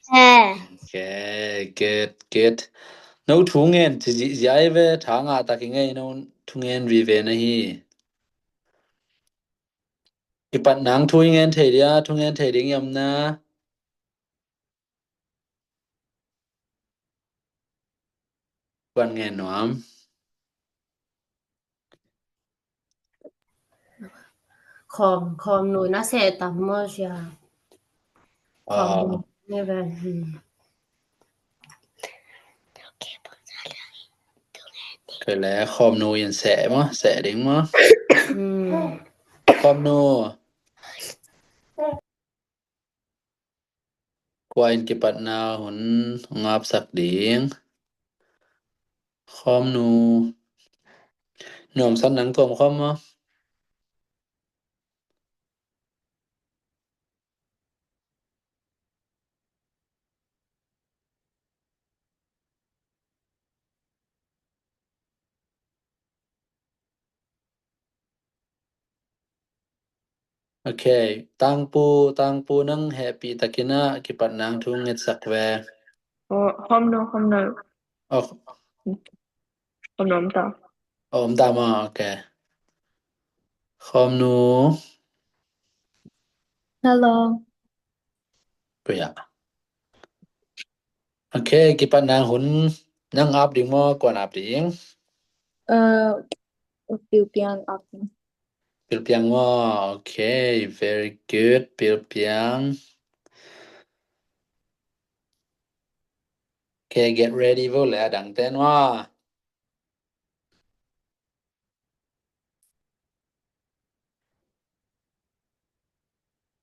Okay, good. No thungen jive thanga takingai no thungen vive nahi. Ipat nang thungen theria thungen theding yamna. Quan nghe noam. Kom nu na se tamosja. Kom neven. Cái lẽ khom nu yên sẽ mà, sẽ đến mà. Khom nu. Qua in cái bát nào hồn ngáp sạc điên. Khom nu. Nồm sẵn nắng tuồng khom mà. Okay, tang pu nang happy takina ki pat nang thu nget sak ve. Hôm no. Hôm nom ta. Ta ma, okay. Khom nu. Hello. Kuya. Okay, ki pat nang hun nang ap ding mo kwan ap ding. Piu piang up. Pil piang mo. Okay, very good. Pil piang. Okay, get ready vô lẽ đăng tên hoa.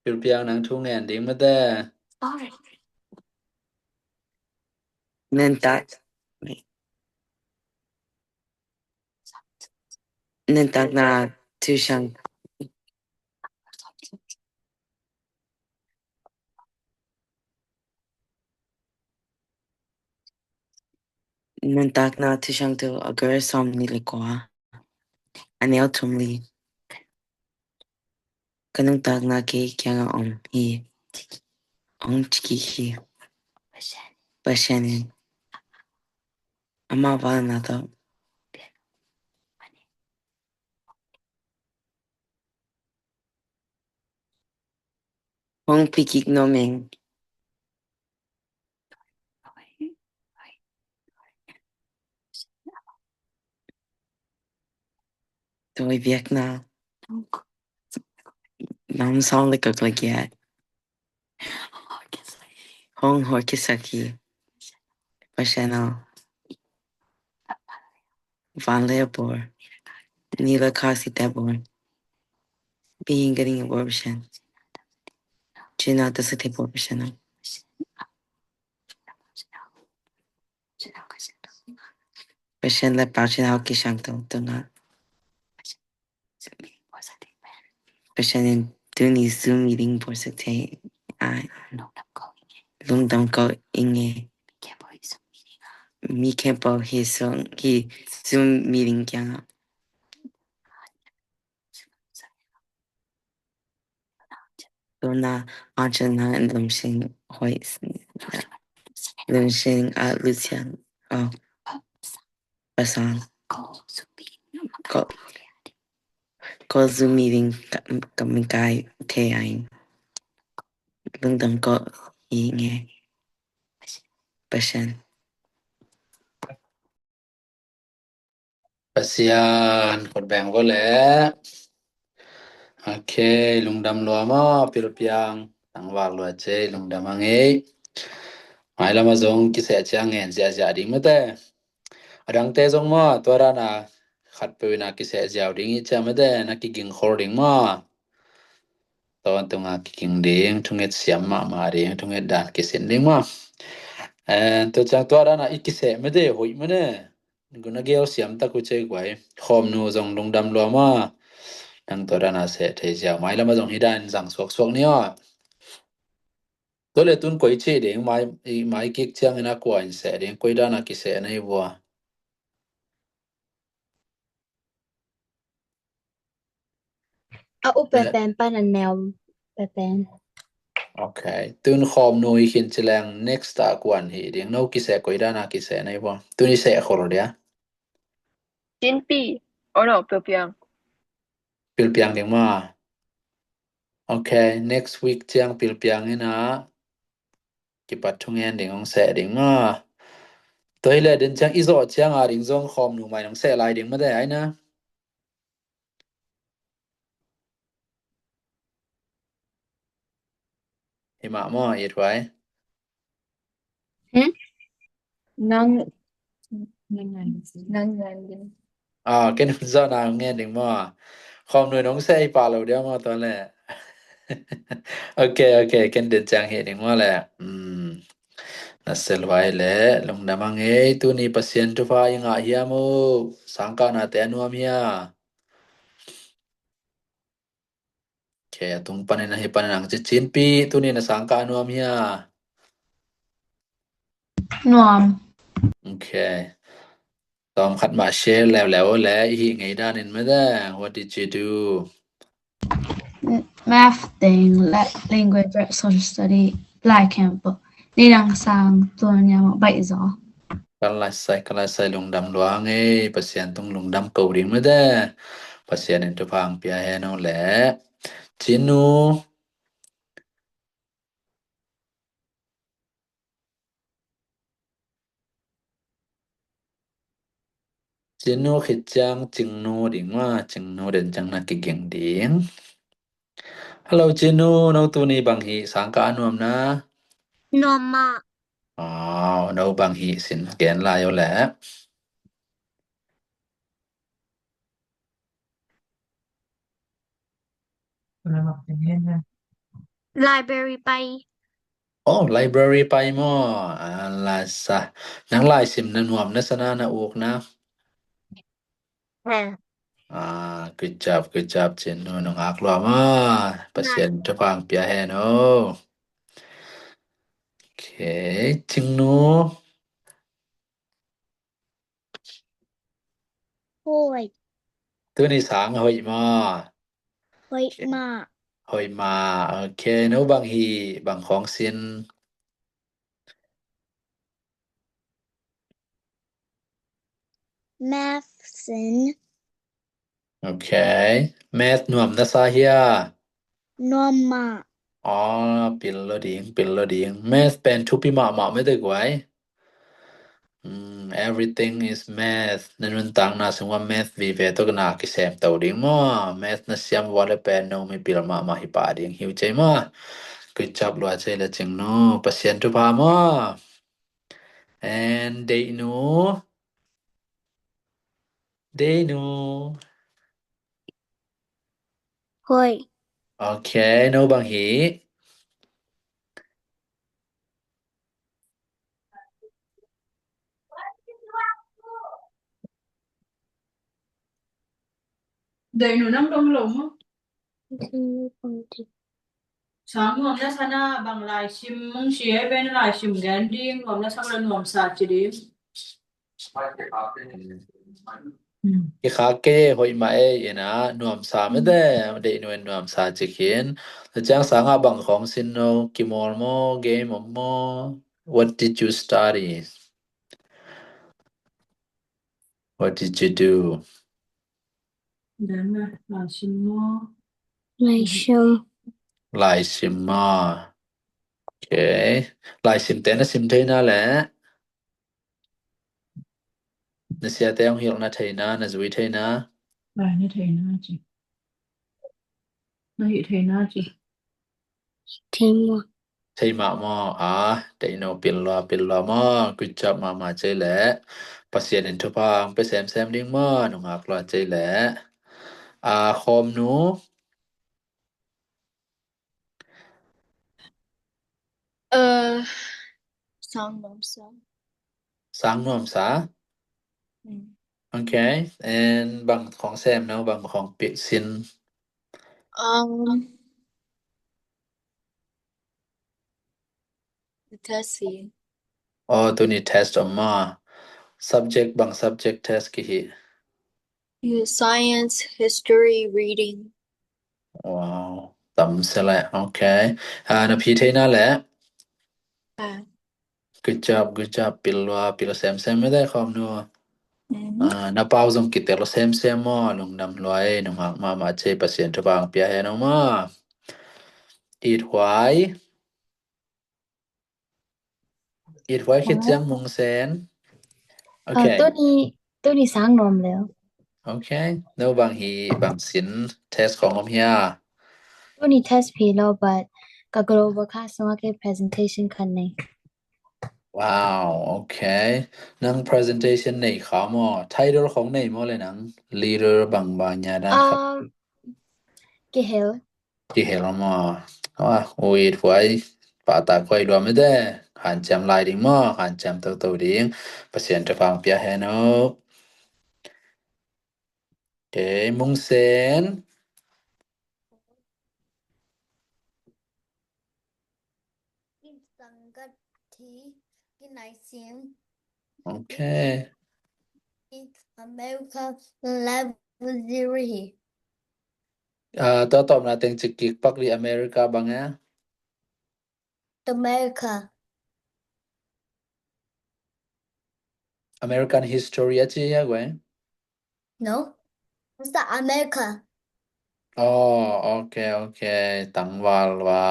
Pil piang nang thu ngen ding mà ta. Sorry. Nên tak na tu siyang tu agar som ni likwa. Anel tumli. Kanang tak na ke kya nga hi. Chiki hi. Bashanin. Ama wala na to. Pikik no ming. Tôi việc na. Nam song like yet. Hong Horkisaki. Bashano. Van Leopold. Nila Kasi Tabor. Being getting a abortion. Gina the city abortion. Bashan la Bachin Hauki Shankto Dona. Bashan in Duni Zoom meeting for Sate. Lung don't go inge. Mi campo his song he Zoom meeting yang. Dona Anjana and Lumshin Hoyes. Lumshin Lucian. Basan. Go Zoom meeting kamikai te ain. Lung don't go inge. Bashan. Pasian, kod bang vô lẽ. Okay, lung đam loa mo, pil piang. Tang wak loa che, lung đam ang ấy. Mai lama zong ki se chiang ngen zia ding mà ta. Adang te zong mo, tua ra na khat pe na ki se jiao ding i cha mà ta, na ki ging khor ding mo. Tawan tu nga ki ging ding, thunget siam ma ding, thunget dan ki sin ding mo. Tu chang tua ra na iki se mà ta, hui mà ne. Guna gel siam ta ku che kwai. Khom nu zong lung đam loa mo. Nang tua ra na se te jiao. Mai lama zong hidan zang suak ni o. Tôi lệ tuân quấy chế đến mai kích chang na qua in sẽ đến quấy đa na ki sẽ này bùa. Pepen pa na nel. Pepen. Okay. Tun khom noi khin chilang next ta kwan hi ding no ki se koi da na ki se nai bo. Tu ni se khol dia. Jin pi. Oh no, Piu Piang. Pil piang ding ma. Okay, next week chiang pil piang ina. Ki pat thung en ding ong se ding ma. Toi le den chang izo chiang a ding zong khom nu mai nong se lai ding ma de ai na. Hi ma mo i twai. Nang din. Ken zo na nghe ding ma. Khom nu nong se pa lo dia ma ton le. Okay, ken den chang he ding ma le. Na sel vai le long da mang e tu ni pasien tu fa inga hiya mo sangka na te anuam hiya. Okay, tung panen hi panang chin pi tu ni na sangka anuam hiya. Nuam. Okay. Tom khat ma share lew le hi ngai dan in ma da. What did you do? Math thing, language, social study, black camp. Ni lang sang tuan yang bai zo. Kalai sai lung dam luang e pasien tung lung dam ko ring ma da. Pasien in tu phang pia he no le. Chinu Chinu khit chang chingnu ding ma chingnu den chang na ki geng ding. Hello Chinu, no tu ni bang hi sangka anuam na. Noma. No bang hi sin gen la yo le. Library pai. Library pai mo. La sa. Nang lai sim na nuam na sana na uk na. Good job Chinu nong ak lo ma. Pasien tu phang pia he no. Okay, Chingnu. Hoi. Tu ni sang hoi ma. Hoi ma. Hoi ma. Okay, no bang hi bang khong sin. Math sin. Okay. Math nuam na sa hiya. Noma. Pil lo ding. Math pen tu pi ma me de gwai. Everything is math. Nanun tang na sungwa math vi ve to na ki sem tau ding mo. Math na siam wala pen no mi pil ma hi pa ding hiu chai mo. Good job lo chai la ching no. Pasien tu pa mo. And they know. Hoi. Okay, no bang hi. Dậy nửa năm đông lồng á. Sáng ngòm na sana bằng lại sim mong xie bên lại sim gan điên ngòm na sang lần ngòm sa chỉ đi. Ki kha ke hoi ma e ina nuam sa me de de no nuam sa chi khin the chang sa nga bang khong sin no ki mor mo game mo. What did you study? What did you do? Đến là sim mo. Lai sim ma. Okay. Lai sim te na sim thei na le. Na sia te ong hil na thei na na zui thei na. Bài như thầy na chị. Nó hiện thầy na chị. Thei ma mo they no pil lo mo. Good job ma chai le. Pasien in tu pang pe sem ding mo no ngak lo chai le. Khom nu Sang nom sa. sang nuam sa. Okay. And bang khong sem no bang khong pi sin. Tesi. Tu ni test ma. Subject bang subject test ki hi. Science, history, reading. Wow. Samsele. Okay. Na Peterแหละ Good job. Pilo semไม่ได้ความนัวna pauzom kitelo sem mo lung nam loi nung hak ma che pasien tabang pia he no ma it hwai khit jang mong sen okay ตัวนี้สร้างนมแล้ว okay no bang hi bang sin test ของผมเฮีย ตัวนี้ test พีแล้ว but ก็ global ค่ะสมัคร presentation คันนี้ wow okay นัง presentation ในขามอ title ของในมอเลยนัง leader บางญาดาครับ กี่เฮล ที่เห็นมอโอ้ยไว้ปาตาค่อยรวมไม่ได้หันจำลายดิ่งมอหันจำตัวดิ่งเปอร์เซ็นต์จะฟังเปียแฮโนมุงเซนกินสังกัดที่กินไหนเสียง โอเค อเมริกาและบราซิลตัวตอบนะเต็งจิกกิกปักลีอเมริกาบังฮะ อเมริกา American history อ่ะจีอ่ะเว้ย no ภาษาอเมริกา อ๋อโอเคตังวาลว่า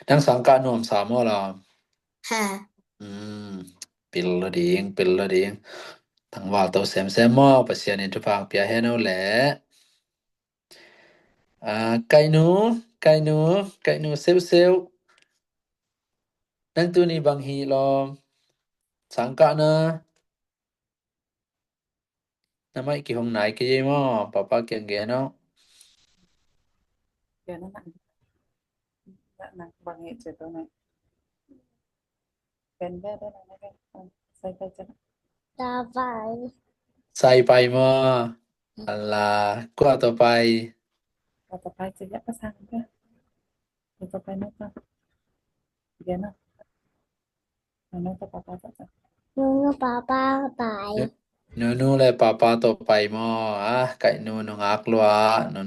นังสังกัดนวมสามอล่ะ ฮะ ปิลละดิ่งตังวาลตัวแซมมอเปอร์เซ็นต์จะฟังเปียแฮโนแหละไก่หนูเซลนังตัวนี้บางฮีลอสังกัดนะน้ำไม่กี่ห้องไหนกี่ยี่มอป้าเก่งเกเนาะ เดี๋ยวนั่นนะบางเหตุเจอตรงไหนเป็นได้นะใส่ไปจ้ะ ตาไฟ ใส่ไปมออัลลากว่าต่อไป ต่อไปจะยักกระซังก็ต่อไปนะจ๊ะเดี๋ยวนะนั่นจะป้าจ้ะ นูป้าไป นูเลยป้าต่อไปมอไก่นูอักลัว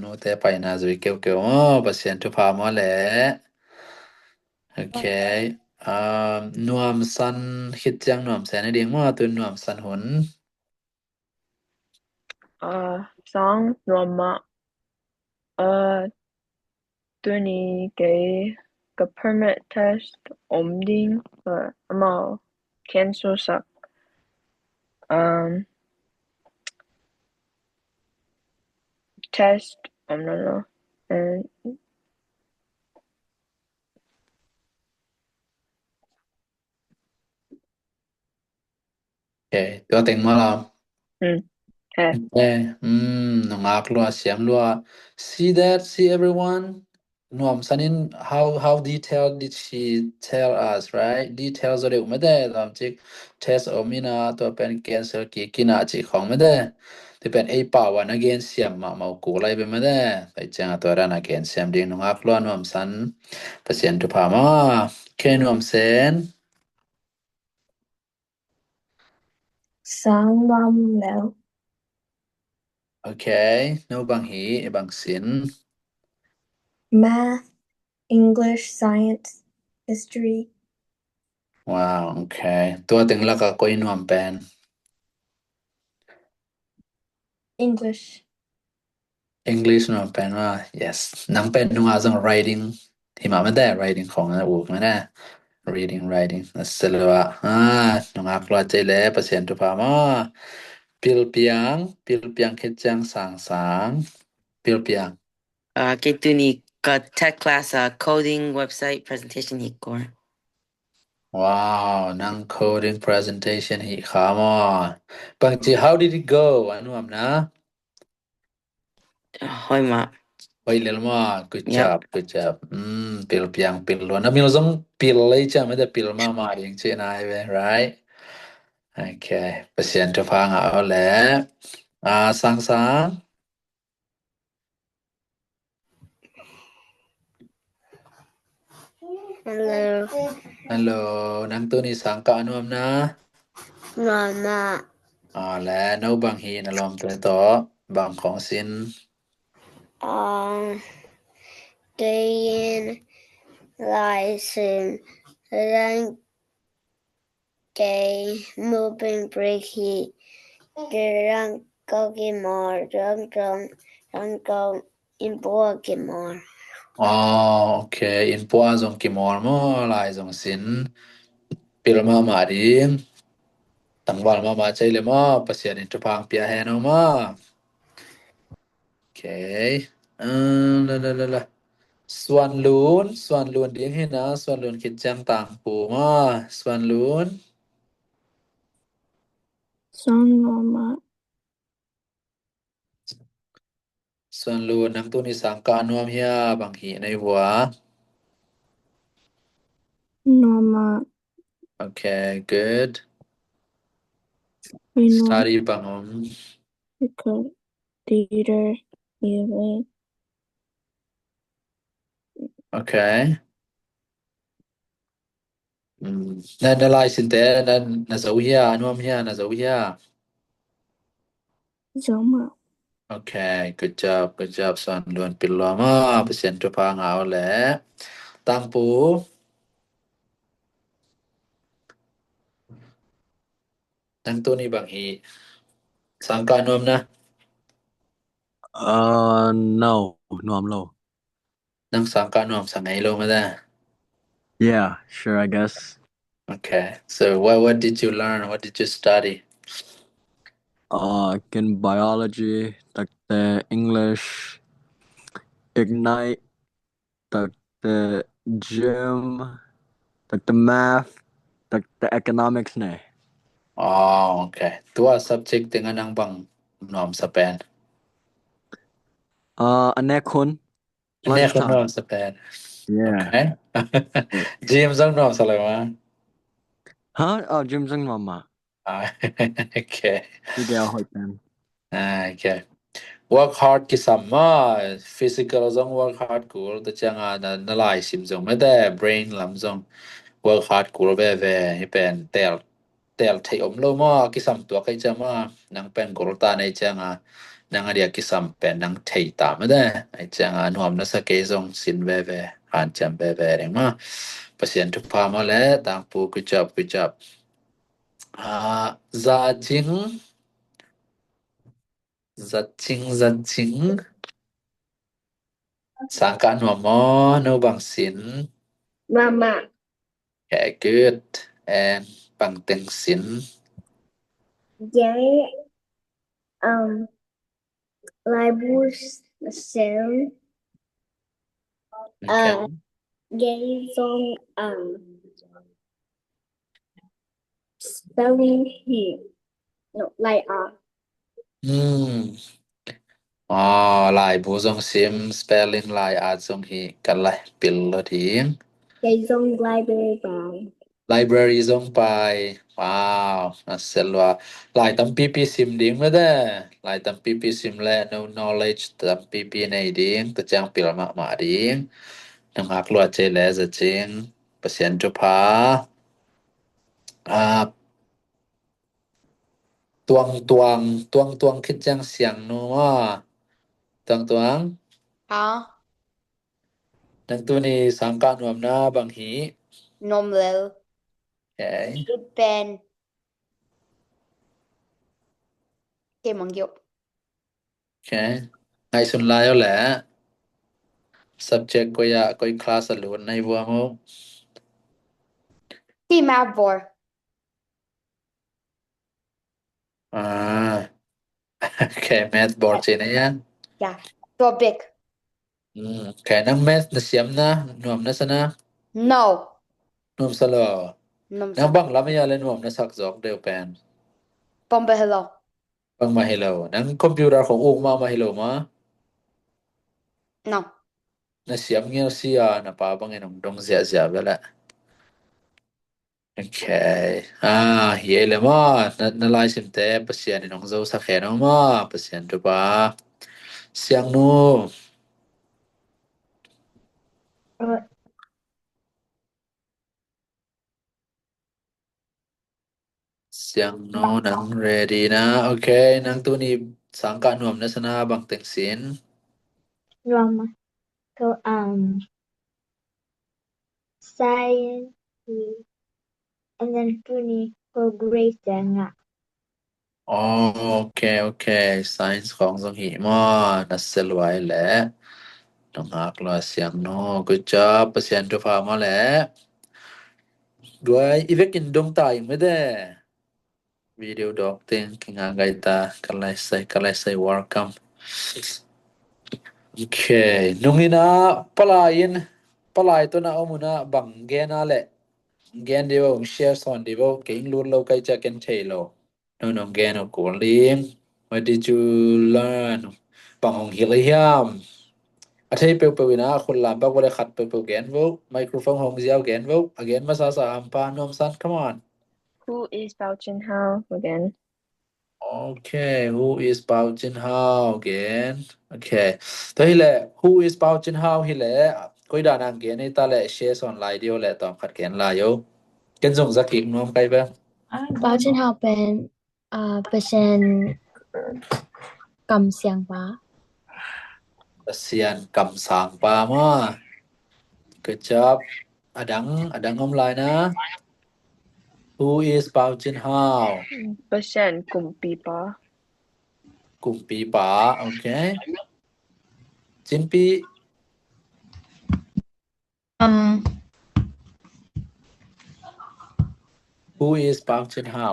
นูแต่ไปนาจุยเกี่ยวมอเปอร์เซ็นต์ทุพามอแหละโอเคนวมสันคิดจังนวมแสนเดียงมอตัวนวมสันหุน2รวมมาตัวนี้เก๋กับ permit test ดิ่งมาcancel สักtest no and โอเคตัวเต็งมอล่ะน้องอักลัวเสียมลัว see everyone นวมสันิน how detailed did she tell us right details เร็วไม่ได้ตามจิก test มีนาตัวเป็น cancel กี่นาจิของไม่ได้ที่เป็นป่าวัน again เสียมมากูไล่ไปไม่ได้ไปจ้างตัวนั้น again เสียมดิ่งน้องอักลัวนวมสันเปอร์เซ็นต์ทุพามาแค่นวมเซนสร้างรวมแล้ว Okay, no bang hi, bang sin. Math, English, Science, History. Wow, okay. Tua ting la ka koi nuam pen. English. English nuam pen wa. Yes. Nang pen nung azang writing. Hima ma da writing khong na uk ma da. Reading, writing. Nasalwa. Nung akla chay le pasien tu pa ma. Pil piang khit jang sang. Pil piang. กิตุนี่ก็ tech class coding website presentation อีกก่อน Wow, nang coding presentation hi khama. Bangji, how did it go? Anu amna? ห้อยมา Oi lelma, good job. Pil piang pil lo. Na mil zong pil lai cha ma da pil ma yang che nai ve, right? Okay, pasien tu phang a le. Sang. Hello, nang tu ni sang ka anu amna? Mama. Le no bang hi na lom tu to bang khong sin. Gayen Lyson Rang Gay Moving Breaky Gerang Gogimor Rang Gong in Borgimor อ๋อโอเคอินปัวจงกิมอร์มอลายจงสินปิลมามาดิตังวาลมาใจเลยมาปะเสียนิทุพังเปียแฮนอมาโอเคละส่วนลูนดิงให้นะส่วนลูนคิดจังต่างปูมาส่วนลูน Sonoma ส่วนลูนนังตัวนี้สังกานวมเฮียบางหีในหัว Norma Okay, good. Reno Study bangom. Theater Event Okay. Nanalay sinte nan nazawhiya anwam hiya nazawhiya. Zoma Okay, good job son luan pilama pasien tu pa ngao le. Tang pu. Nang tu ni bang hi. Sangka anwam na. No, I'm low. Nang sangka anwam sangai lo ma da. Yeah, sure, I guess. Okay. So what did you learn? What did you study? In biology, like the English, Ignite, like the gym, like the math, like the economics ne. Oh, okay. Tua subject dengan nang bang nom Japan. Anekon. อันนี้คนนอมสเปน Yeah. Okay. Gym ซังนอมซะเลยมา Huh? Oh, gym sang mama. Okay. Sige hoi pen. Okay. Work hard ki samma physical ซอง work hard กูตะจังนะลายสิมซองไม่ได้ brain ลำซอง work hard กูเว่ให้เป็นเตลไทอมโลมาki sam ตัวใครจะมานังเป็นกูตาในจังนังเดียki sam เป็นนังไทตามไม่ได้ไอ้จังนวมนะสะเกซองสินเว่หานจำเว่เองมาปะเสียนทุกพามาแล้วต่างปู good job za jing sangka nomo no bang sin Mama okay good and bang teng sin Jay Libus Sel okay Jay Song Spelling he no likeลายบูซองซิม spelling ลายอาจซองฮีกันเลยปิลละทีง Jay Song library ซองไปว้าวน่าเสลว่าลายตัมปีปีซิมดิ้งไม่ได้ลายตัมปีปีซิมและ no knowledge ตัมปีปีในดิ้งตะจังปิลมามาดิ้งนังหักลวดเจแลจะจริงเปอร์เซ็นต์จุพาตวงคิดจังเสียงนัวตวงนังตัวนี้สังกานวมนาบางหีนมเร็ว Okay. เป็นเกมังยก Okay. ไงสุนลายแล้วแหละ subject ก็อยากก็คลาสล้วนในบัวมุก ที่มาบอร์ Okay, math board ใช่ไหมยัง yeah ตัวบิ๊ก Okay, นัง math นะเสียมนะนวมนะสนะ no นวมสลอนังบังลำยาเลยนวมนะสักจอกเดียวแปน ปอมเบฮโล บังมาให้เรานังคอมพิวเตอร์ของอุ้งมาให้เรามา no นะเสียมเงี้ยเสียนะป้าบังไอ้น้องดงเสียไปแล้ว Okay. เฮียเลยมานะลายสิมเตปเสียนน้องเจ้าสักแค่น้องมาปเสียนจุปาเสียงนูเสียงนูนัง ready นะโอเคนังตัวนี้สังกานวมนะสนะบังเต็งสิน Drama science and then Puni for Grace Danga. โอเค science ของสงหิมอนัสเซลไว้แหละน้องอักลอเสียงโน good job เปอร์เซ็นต์ตัวฟ้ามาแหละด้วยอีเวกินดงตายังไม่ได้วิดีโอดอกเต็งกิงางไกตากันไลใส่ welcome โอเคนุ่งนี่นะปลายตัวนะเอามุนะบังแกนะแหละแกนเดียวแชร์สอนเดียวเก่งลุ้นเราใกล้จะกันเทโลน้องแกนกูลิม what did you learn บังของฮิลิยามอาทิตย์เปๆนะคนลำบักว่าได้ขัดเปๆแกนวุไมโครโฟนของเสียวแกนวุ again มาซาอัมปานมสัน come on Who is Bao Junhao again? Okay, who is Bao Junhao again? Okay. ตัวhi le who is Bao Junhao hi le คุยดานางเกนี่ตาและแชร์สอนไลน์เดียวแหละตอนขัดแกนลายอยู่กันส่งสักอีกน้องไปป่ะ Bao Junhao เป็นเปอร์เซ็นต์กำเสียงป้าเสียนกำสางปามา Good job อดังอมไลน์นะ Who is Bao Junhao? % กลุ่มปีปาก ลุ่มปีป๋าโอเคจินปี Who is Bao Junhao?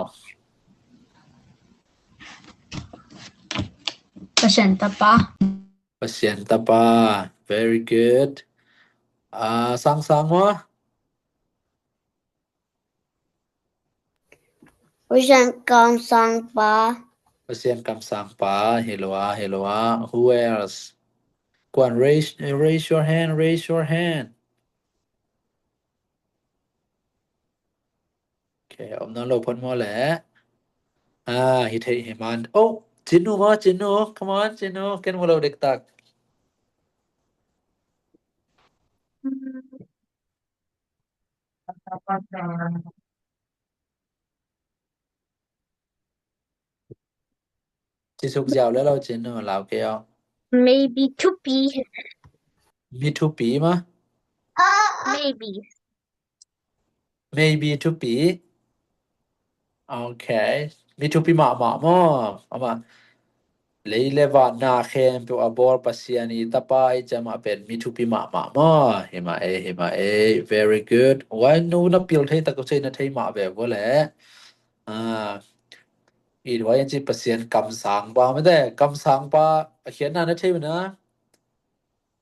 เปอร์เซ็นต์ตะปะ Pasyenta pa. Very good. Sang mo? วิชันกำสังป้า Pasyen kam sang pa. Helwa. Who else? Go on, raise your hand. Okay, nan lo phon mo le. Himan. Oh, Jinnu. Come on, Jinnu. Ken mo lo dik tak. Chi suk jiao le lo Jinnu lao ke yo. maybe Tupi Mi tu pi ma? Maybe tu pi. Okay. Mi tu pi ma mo. Ama. Leileva na khem pe abor pasiani tapai jama pen mi thu pi ma mo hema e very good why no na pil thai ta ko sei na thai ma ve bo le i why ji pasien kam sang ba ma de kam sang pa khian na thai na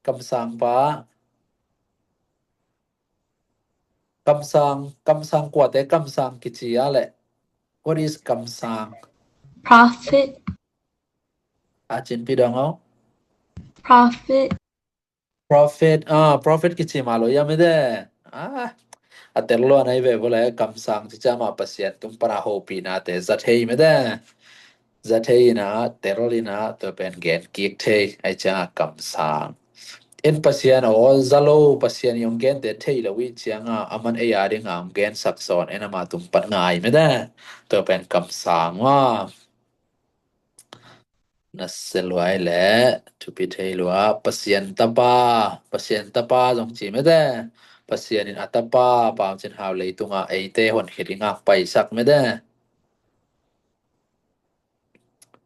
kam sang pa kam sang kwa te kam sang ki chi ya le what is kam sang profit Jin pi dong ho profit ki chi ma lo ya me de aterlo anai ve bola kam sang chi chama pasien tum para ho pi na te zathei me de zathei na terolina to pen gen kik thei ai cha kam sang en pasien o zalo pasien yong gen te thei la wi chianga aman e ya ding am gen sakson en ama tum pat ngai me de to pen kam sang wa na selwai le tu pi thei lwa pasien tapa jong chi me de pasien in atapa pam chen haw le tunga eite hon khiringa pai sak me de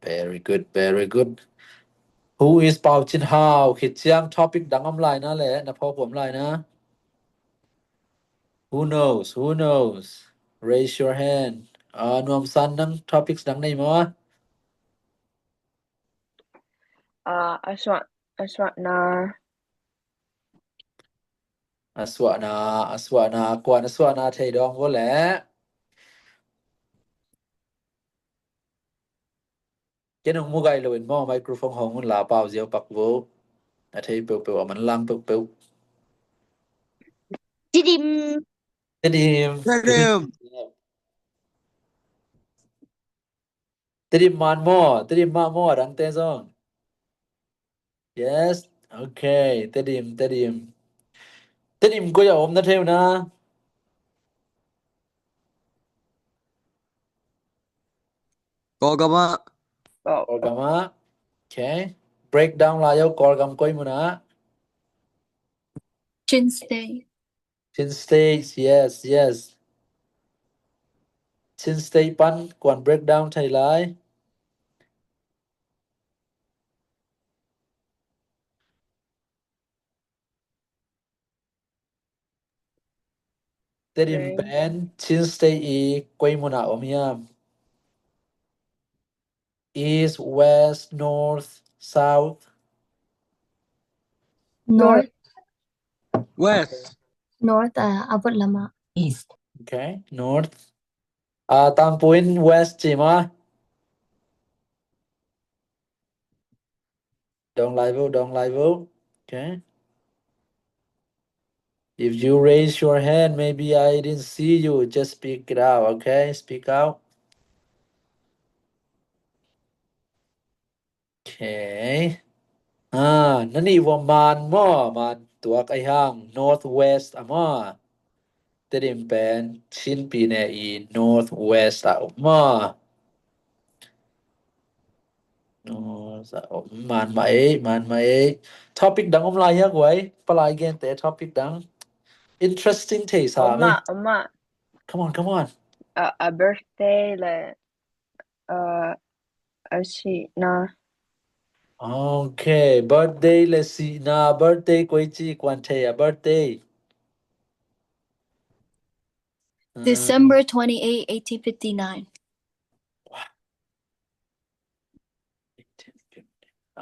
very good who is Bao Junhao khichiang topic dangam lai na le na pho pom lai na who knows raise your hand nuam san nang topics dang nei mo aswana kwan aswana thei dong bo le kenong mu gai lo in mo microphone hong un la pau zio pak wo a thei pe man lang pe Didim man mo dang te song yes okay tedim ko ya om na theu na Golgama okay break down la yo kor gam koi mu na Chin State. Chin State yes Chin State ปันกวน breakdown ไทยหลายเตดิมเป็น Chin State อีกกวยมุนาอมยาม East West North South North. West. North Abot Lama. East. Okay North ตาม point West จีมาDong level okay If you raise your hand maybe I didn't see you just speak it out okay speak out Okayนั่นนี่ว่ามานม่อมานตัวไอ้ห้าง Northwest อ่ะม่อเตดิมเป็นชินปีเนอี Northwest อ่ะม่อ North อ่ะมานมาเอ topic ดังอมลายยักไว้ปลายเกนแต่ topic ดัง interesting เทสาไหม Oma. come on A birthday le ashi na. Okay birthday let's see na birthday กวยจีกวนเทอ่ะ birthday December 28, 1859.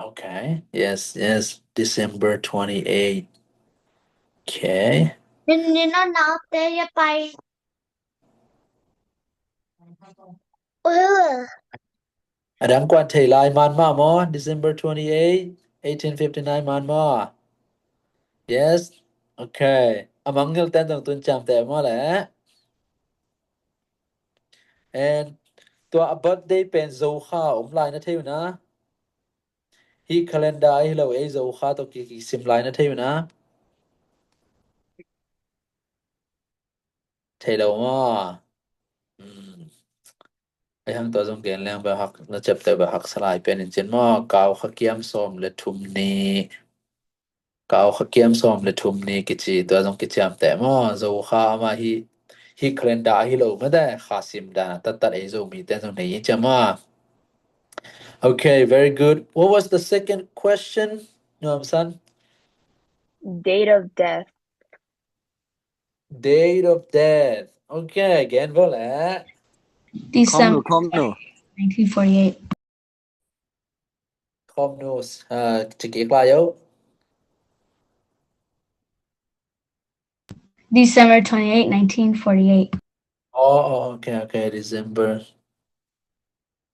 Okay yes December 28 Okay นี่น้าเตยไปอดังกวนเทลายมันมาหมอ December 28 1859 มันมา Yes Okay มังเงลแตนต้องตุนจำแต่หมอแหละ And ตัว birthday เป็นโซค่าลายนะเทวนะ He calendar ให้เราโซค่าตัวกี่ซิมลายนะเทวนะเทเราหมอไอ้หังตัวจงเกณฑ์แรงไปหักแล้วจับแต่ไปหักสลายเป็นเจนหมอกาวขะเกียมส้มและทุมนี้กาวขะเกียมส้มและทุมนี้กิจิตัวจงกิจามแต่หมอโซค่ามาhe calendar ให้เราไม่ได้ค่าซิมดาตัดไอ้โซมีแต่ตรงนี้จะมา Okay very good What was the second question น้องสัน Date of death. Date of death Okay again บ่แหละ December Komnu. 1948. Komnus จะกี่กลายอยู่ December 28, 1948. Okay December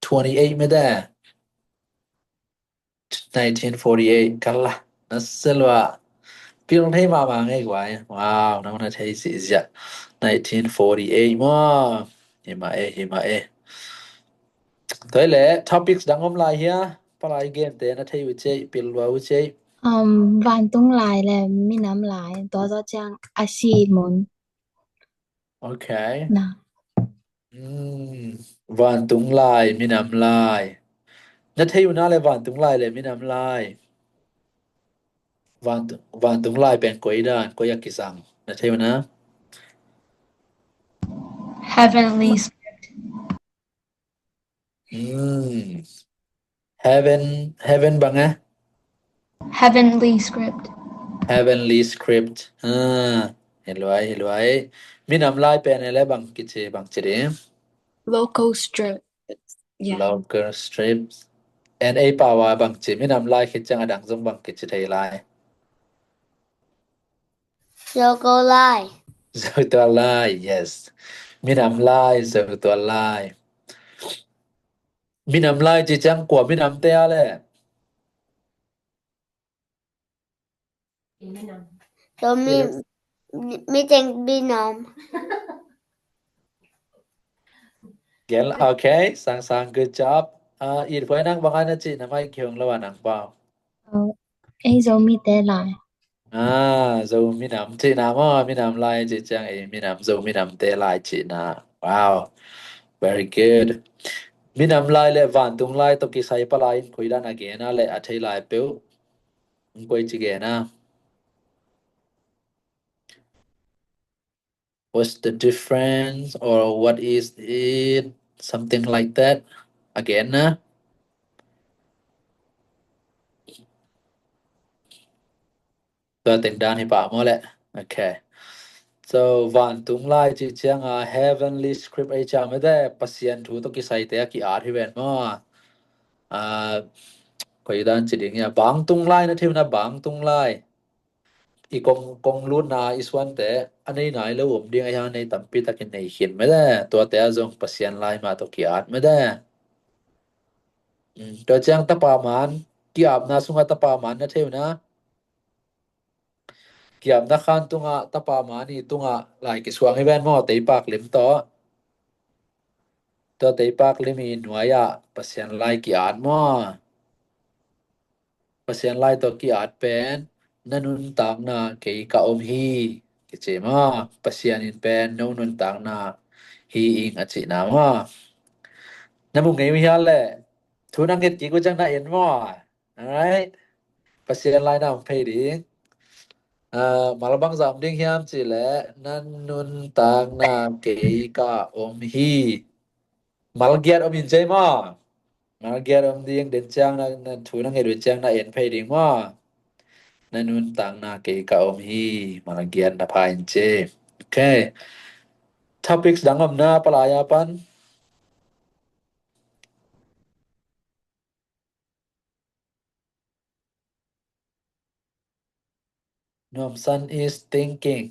28 ไม่ได้ 1948 กันละนั่นสิว่าพี่ลองให้มาง่ายกว่าว้าวน้องน่าใช้สิจ้ะ1948มาเฮมาเอตัวแหละ topics ดังอมลายเฮียปลายเกมแต่น่าใช้วิจัยปิลว่าวิจัย วันตุ้งหลายและมีน้ำหลายตัวจังอาชีพมน Okay นะ วันตุงลายมีน้ำลายน่าใช้อยู่นะเลยวันตุงลายเลยมีน้ำลายวันตุงลายเป็นกวยด้านกวยยากิซังน่าใช่อยู่นะ Heavenly script. Heaven บังไง Heavenly script. Heavenly script เห็นไว้มีน้ำลายเป็นอะไรบังกิจบังเจริ local strip local strips and ไอ้ป่าวาบังเจมีน้ำลายคิดจังอดังจงบังกิจไทยลาย local line เจอตัวลาย yes มีน้ำลายเจอตัวลายมีน้ำลายจิจังกว่ามีน้ำเตะเลยตัวมีเต็งบีน้ Again, okay สัง good job อีกพอยนังบางอันนะจินะไม่เกี่ยวระหว่างนังเปล่า ำไอ้โซมีแต่หลาย zo mi nam chi na mo mi nam lai chi chang e mi nam zo mi nam te lai chi na wow very good mi nam lai le van tung lai to ki sai pa lai khoi dan again na le a thai lai pe koi chi ge na what's the difference or what is it, something like that again นะตัวเต็งด้านให้ป่าหมดแหละ okay so van tung lai chi chiang a heavenly script ai cha me de pasien thu to ki sai te ki art hi ven mo koi dan chi ding ya bang tung lai na thiu na bang tung lai i kong lu na iswan te anei nai lo um ding ai ha nei tampi takin nei hin me de to te azong pasien lai ma to ki art me de to chiang ta pa man ki ap na sunga ta pa man na thiu na kiam na khan tunga tapa mani tunga lai ki suang hi ben mo tei pak lim to tei pak limi nuaya pasien lai ki at mo pasien lai to ki at pen nanun tang na ke ka om hi ki che ma pasien in pen no nun tang na hi ing a chi na ma namu ngai mi ha le thu nang get ki ko jang na en mo alright pasien lai na pe ding malabang zam ding hiam chi le nan nun tang na ke ka om hi malgiat om in jai ma malgiat om ding den chang na thu na ngai den chang na en phai ding ma nan nun tang na ke ka om hi malgiat na pha in je okay topics dang om na palaya pan Nom son is thinking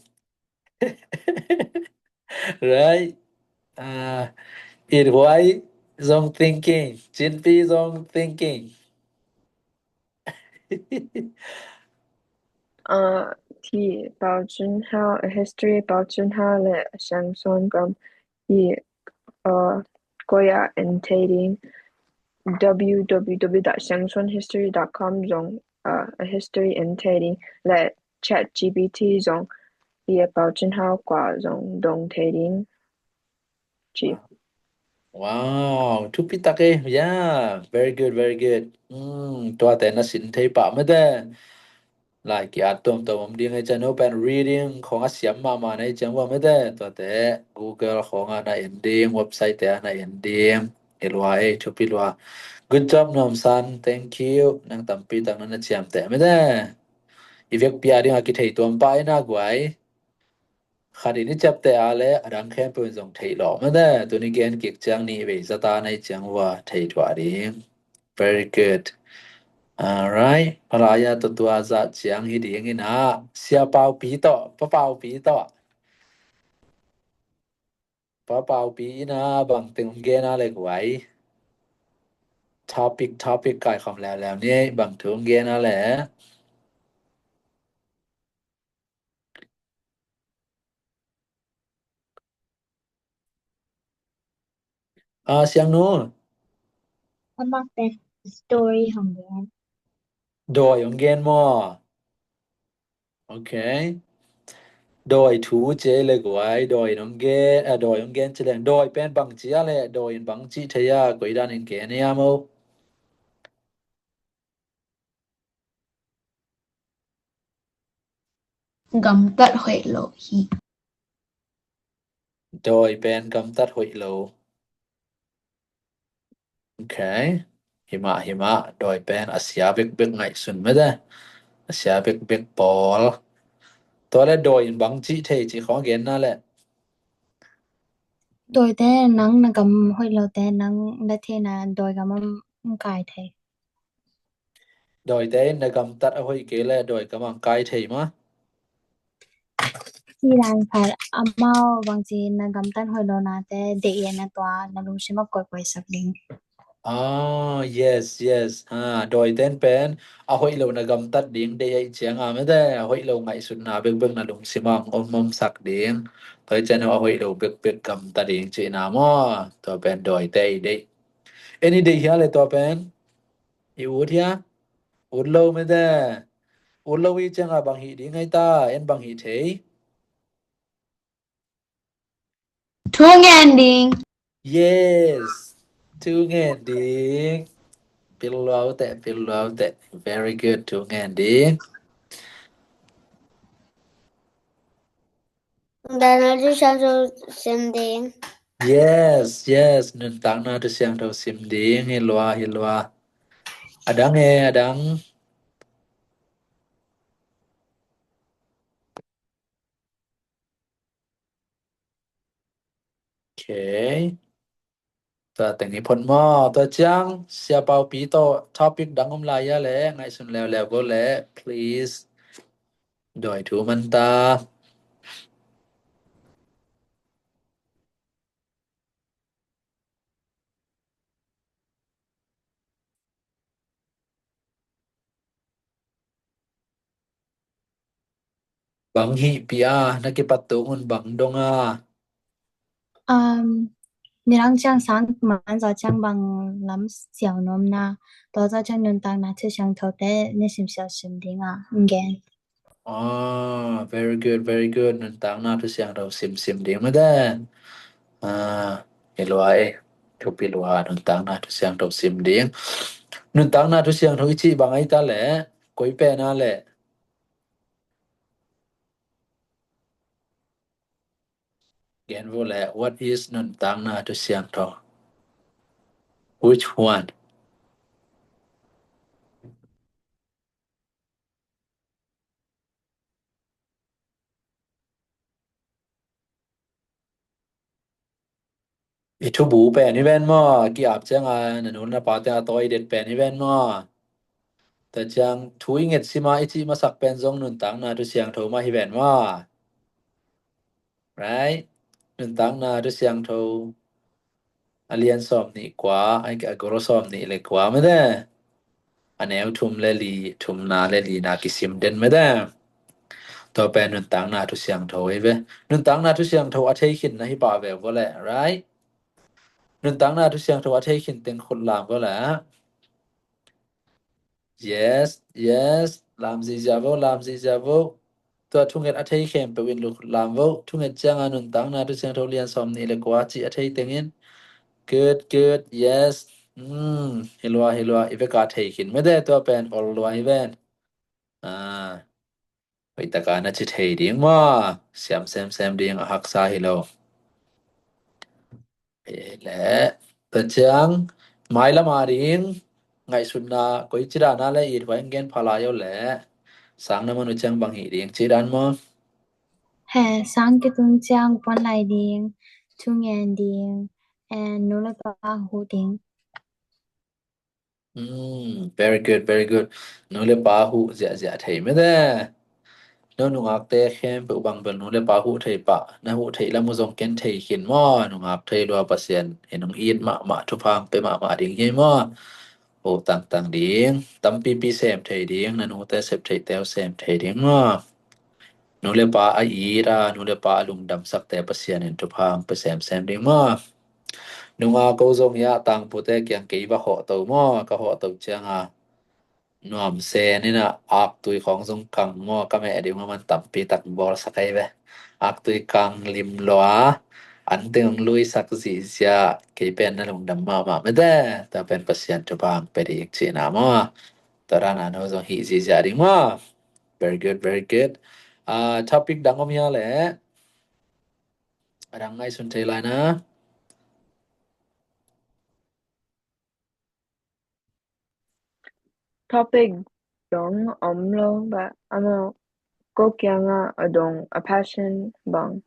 right it why zong thinking chin pi zong thinking ที่保证好 history 保证好และ相ส่วนกับที่Goya annotating www.xiangshuanhistory.com 中history annotating และ ChatGPT 中也保证好挂中 annotating 去 Wow, tupitake. Yeah, very good, very good. Tua te na sin thei pa ma de. Lai ki atom to mom ding ai chan open reading khong a siam ma ma nei chang wa ma de. Tua te Google khong a na ending website te na ending. Elwa e tupilwa. Good job nom san. Thank you. Nang tampi tang na chiam te ma de. Ivek pia ding a ki thei tom pa na gwai. Khadi ni chap te ale adang khem pun jong thei lo ma de tu ni gen kik chang ni ve zata nai chang wa thei thwa ding very good alright paraya to tua za chiang hi ding ina sia pau pi to pa pau pi to pa pau pi na bang ting ge na le kwai topic kai khomแล้วนี่บางถึงเกนะแหละเสียงนู้มันมักเป็น story ของแกน โดยของเกนมอโอเคโดยถูเจเลยกว่าโดยน้องเกโดยน้องเกนแสดงโดยเป็นบางจีอะไรโดยบางจีทยากวยด้านเองเกเนี่ยมั้งกำตัดหวยโลหิโดยเป็นกำตัดหวยโลโอเคหิมะโดยเป็นอาเซียเบกไงสุดไม่ได้อาเซียเบกปอลตัวและโดยบางจีเทจีของเกนนั่นแหละโดยแต่หนังนะกำห้อยเราแต่หนังได้เทนะโดยกำมันกายไทย โดยแต่ในกำตัดหวยเกและโดยกำลังกายเทมะที่ร้านขายอาเมาบางทีนะกำตันห้อยเรานะแต่เด็กนะตัวนะลุงชิมากวยสักดิงyes โดยแต่เป็นหวยเรานะกำตัดดิ่งได้เจียงไม่ได้หวยเราไงสุดนะเบิ่งนะลุงสิมังอมสักดิ่งตัวจะนะหวยเราเบิ่งกำตัดดิ่งจีนะมอตัวเป็นโดยแต่ได้any day เฮียเลยตัวเป็นอีอุดเฮียอุดเราไม่ได้อุดเราวิจังบางฮีดิ่งไงตาบางฮีเททุกแง่ดิง yes ทุกแง่ดิ่งpillow out that very good ทุกแง่ดิ่ง Dana du Shadow Sending. Yes, nentang na tu siang tau simding hilwa. Adang. Okay. Ta teng ni phon mo ta chang sia pau pi to topic dang om lai ya le ngai sun lew go le please doi thu man ta bang hi pia na ki patu ngun bang donga nilang chang sang man za chang bang lam xiao nom na to za chang nun tang na che chang tho te ne sim xiao sim ding a ngen very good nentang na tu siang tau sim ding ma da hilwa thu pi lwa nentang na tu siang tau sim ding nentang na tu siang tau chi bang ai ta le koi pe na le Gen vô lẽ what is nentang na tu siang tho which one Itu bu pe ni ven mo ki ap chang a nanun na pa ta toy det pe ni ven mo ta chang thui nget sima ichi ma sak pen jong nun tang na tu siang tho ma hi ven mo right nun tang na tu siang tho alian som ni kwa ai ka goro som ni le kwa ma de aneu thum le li thum na le li na ki sim den ma de to pe nun tang na tu siang tho ai ve nun tang na tu siang tho a thei khin na hi pa ve vo le right nun tang na tu siang tho a thei khin teng khut lam vo la yes lam zi javo to thunget a thei khem pe win lu lam vo thunget chang anun tang na tu siang tho lian som ni le kwa chi a thei tengin good yes hilwa ive ka thei khin me de to pen ol lwa hi ven pai ta ka na chi thei ding ma siam sem ding a hak sa hi lo le ta chang mai la ma ring ngai sun na koi chira na le ir wain gen phala yo le sang na manu chang bang hi ring chi dan mo he sang ke tung chang pon lai ding chung en ding and no la pa hu ding very good no le pa hu ja thei me de no nu ngak te khem pe bang bel no le pa hu thei pa na hu thei la mu jong ken thei khin mo nu ngak thei lo pasien enong in ma thu phang pe ma ding ye mo o tang ding tam pi sem thei ding na nu te sep thei tel sem thei ding mo nu le pa a i ra nu le pa lung dam sak te pasien en thu phang pe sem ding mo nu nga ko jong ya tang pu te kyang ke ba ho to mo ka ho to chang a nuam se ni na ak tui khong jong kang mo ka me edi man tam pi tak bol sakai ve ak tui kang lim loa an teng lui sak zi sia ke pen na lung dam ma me de ta pen pasien thu phang pe ri chi na mo tara na no jong hi zi ja ri mo very good topic dangom ya le rang ngai sun thei lai na topic dong lo ba ama ko kyanga adong a passion bang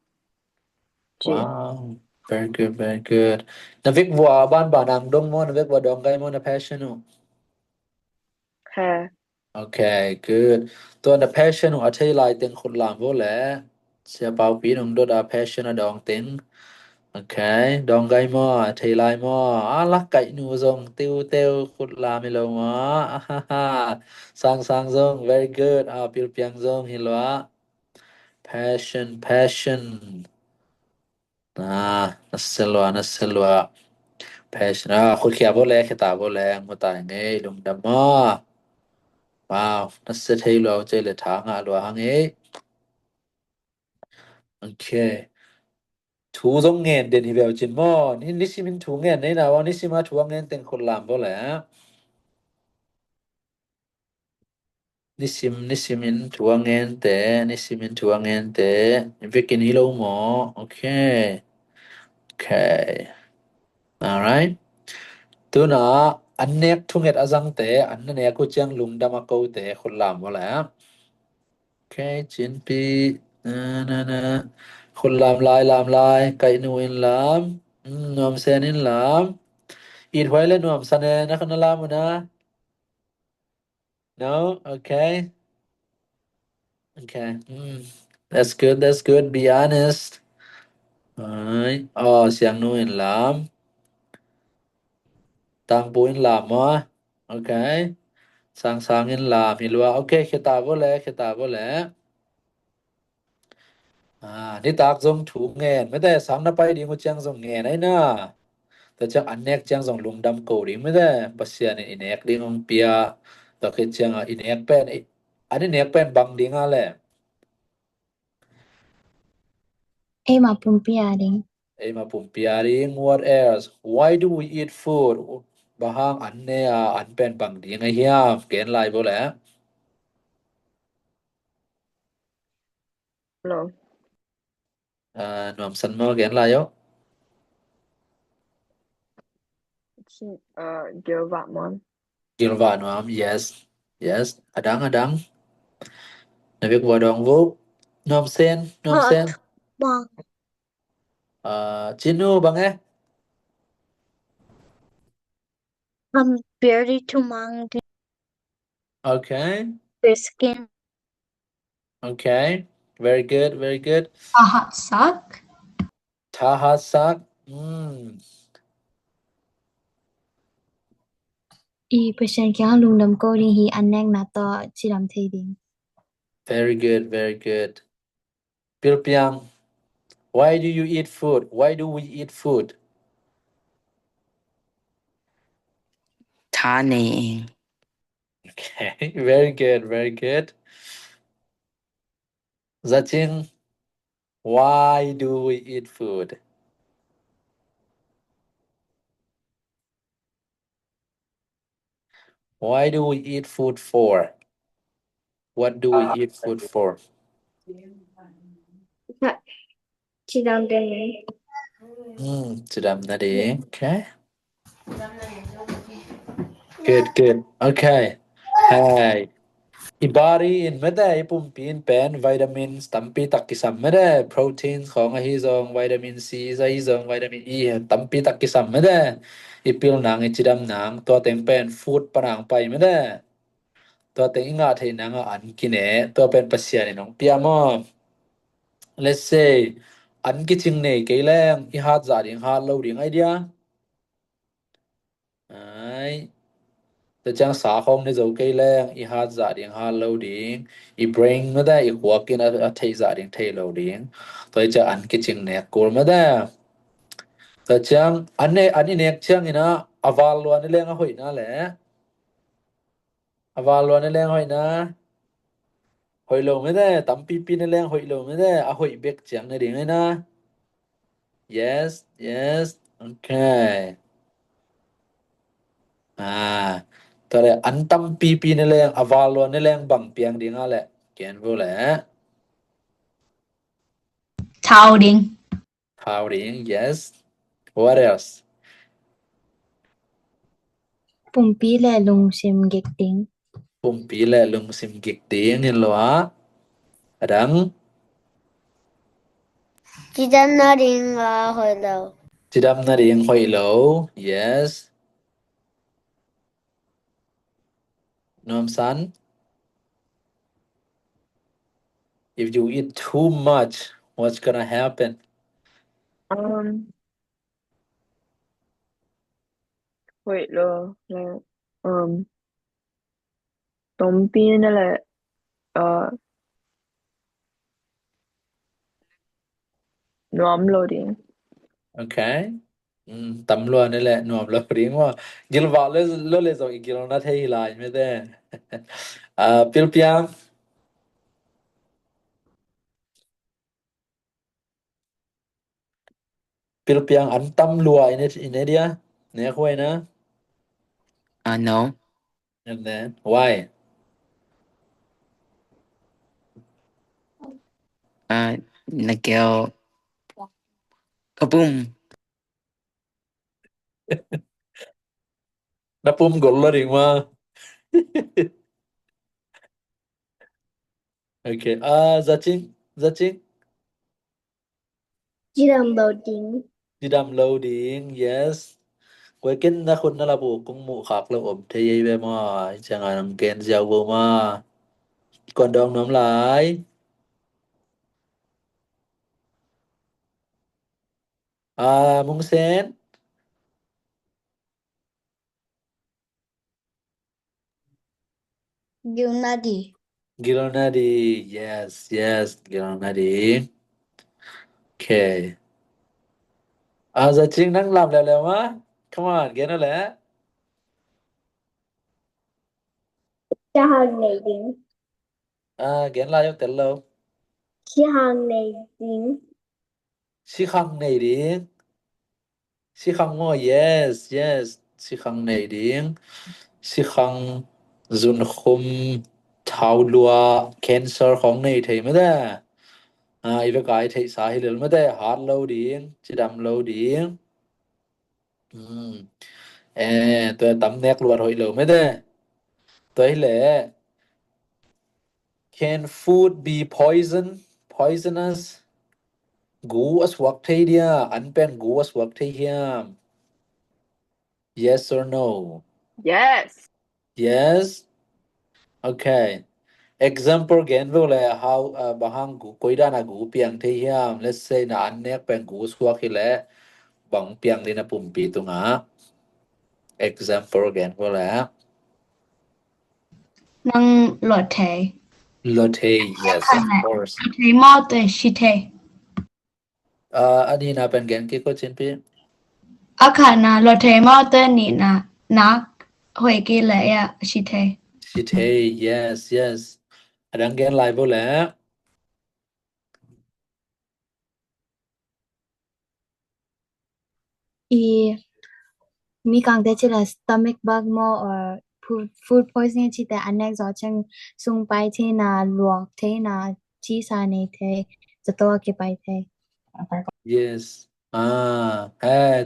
wow very good na vik wa ban ba nang dong mo na vik wa dong kai mo na passion no ha okay good to na passion a thei lai teng khut lam vo le sia pau pi nong do da passion a dong teng okay dong kai mo thei lai mo la kai nu jong tiu khut lam mi lo mo sang jong very good pil piang jong hi lo passion naselwa passion khut khia vo le khita vo le mo ta nge lung dam mo wow nase thei lo che le tha nga lo hang e okay thu jong ngen den hi bel chin mo ni simin thu ngen nei na wa ni sima thu ngen teng khut lam vo le nisimin tuangente nisimin tuangente vekin hilo mo okay all right tuna annek thunget azangte anne ku chang lungdama ko te khulam wala okay chinpi na khulam lai kai nuin lam nom senin lam it hoile nom sane na khanalam na no okay that's good be honest alright siang nuin lam tang puin lam mo okay sang-sangin lam hilwa okay kita boleh ni tak jong thu ngen me te sang na pai ding ku chang jong ngen ai na ta chang anek chang jong lungdam ko ding me te pasya ni inek ding ong pia ta ke chang inek pen ani nek pen bang ding ale Ema pumpiaring ma pumpiaring what else why do we eat food bahang anne an pen bang ding a hiam ken lai bo la No. nom san mo ken lai yo Gilva nom yes adang navik wadong vu nom sen Bang. chinu bang Berry to mang okay the skin. okay very good tahat sak I pasyan kyang lungdam ko ding hi annek na to chiram thei ding very good pilpiang why do you eat food why do we eat food Tha nei eng okay very good Zachin why do we eat food why do we eat food for what do we eat food for Chidam den. chidam na de okay good okay hey ibari in mede pumpin pen vitamins tampi takisam mede protein khong a hi zong vitamin c za hi zong vitamin e tampi takisam mede ipil nang chidam nang to teng pen food panang pai mede to teng inga thei nang an kine to pen pasya ni nong pia mo let's say an ki ching nei keileng I hat za ding ha lo ding idea ai ta chang sa khom ne zo keileng I hat za ding ha lo ding I brain ma da I huak in a thei za ding thei lo ding to cha an ki ching ne kor ma da ta chang an ne nek chang ina awal lo ne leng a hoi na le awal lo ne leng hoi na hoi lo me da tampi pi ne leng hoi lo me da a hoi bek chang ne ding ai na yes okay tore antam pi ne leng awalo ne leng bang piang ding ale ken vo le Thao ding yes what else pumpi le lung sim gek ding pumpi le lung sim gek ding in lo adang Chidam na ring hoi lo. chidam na ring hoi lo yes nom san if you eat too much what's gonna happen wait lo tom pin le nom lo ding okay tam lo ne le nom lo ring wa gil va lo le zo gil na thei lai me de pil piang pilpiang antam lua in area ne khoi na no and then why na keo kapum napum golla ring ma okay zachin Chidam loading Chidam loading yes quay kin na khun na la bu kung mu khak lo om thei be ma jangan ken jiao bo ma kon dong nom lai mung sen Gilnadi Gilnadi yes Gilnadi okay zachin nang lam le ma come on get na le Chahang Nading get la yo tel lo Chahang Nading si khang nei ding si khang mo yes si khang nei ding si khang zun khum thau lua cancer ของในไทยมาได้อีกกายไทยสาเหตุมาได้ hard loading จิดำ loading ตัวตำแหน่งลวดหอยเหลวไม่ได้ตัวให้แหละ Can food be poisonous กูอสวักไทยเดียอันเป็นกูอสวักไทยเฮียม Yes or no Yes Okay Example again will how bahang gu koida na gu piang the hiam let's say na annek pen gu swak hi le bang piang ni na pum pi tu nga Example again will nang lotte yes of course lotte mo te shite ani na pen gen ki ko chin pi akana lotte mo te ni na hoi ki le ya shite yes adang gen lai bo laมีกังเตจิละ stomach bug mo or food poisoning จิแต่อันแรกจอจังซุงไปที่นาลวกที่นาจีซาในเทจะตัวเก็บไปเท Yes